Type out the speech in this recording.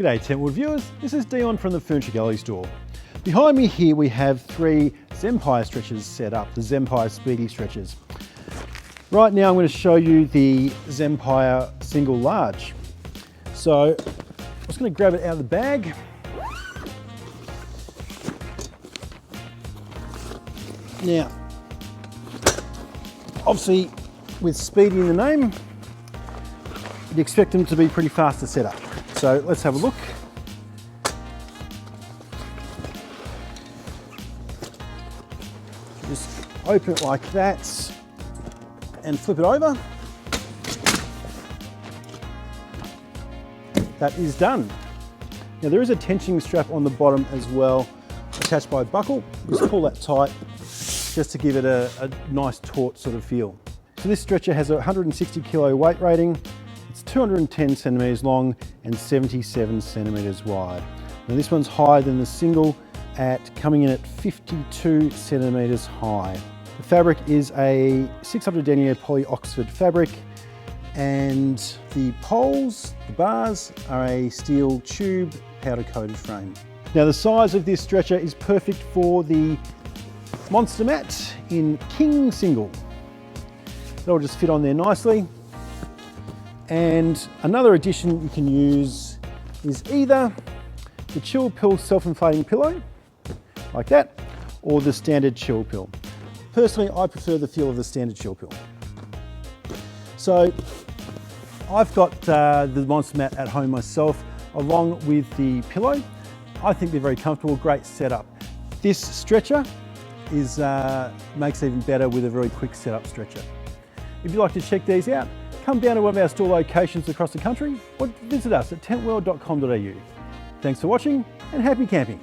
G'day Tentworld viewers, this is Deon from the Ferntree Gully store. Behind me here we have 3 Zempire stretchers set up, the Zempire Speedy Stretchers. Right now I'm going to show you the Zempire Single Large. So I'm just going to grab it out of the bag. Now, obviously with Speedy in the name, you'd expect them to be pretty fast to set up. So let's have a look. Just open it like that and flip it over. That is done. Now there is a tensioning strap on the bottom as well, attached by a buckle. Just pull that tight just to give it a nice taut sort of feel. So this stretcher has a 160 kilo weight rating. It's 210 centimeters long and 77 centimeters wide. Now this one's higher than the single at coming in at 52 centimeters high. The fabric is a 600 denier poly Oxford fabric, and the poles, the bars, are a steel tube powder coated frame. Now the size of this stretcher is perfect for the monster mat in king single. That'll just fit on there nicely. And another addition you can use is either the Chill Pill self-inflating pillow, like that, or the standard Chill Pill. Personally, I prefer the feel of the standard Chill Pill. So I've got the monster mat at home myself, along with the pillow. I think they're very comfortable, great setup. This stretcher makes it even better with a very quick setup stretcher. If you'd like to check these out, come down to one of our store locations across the country or visit us at tentworld.com.au. Thanks for watching and happy camping.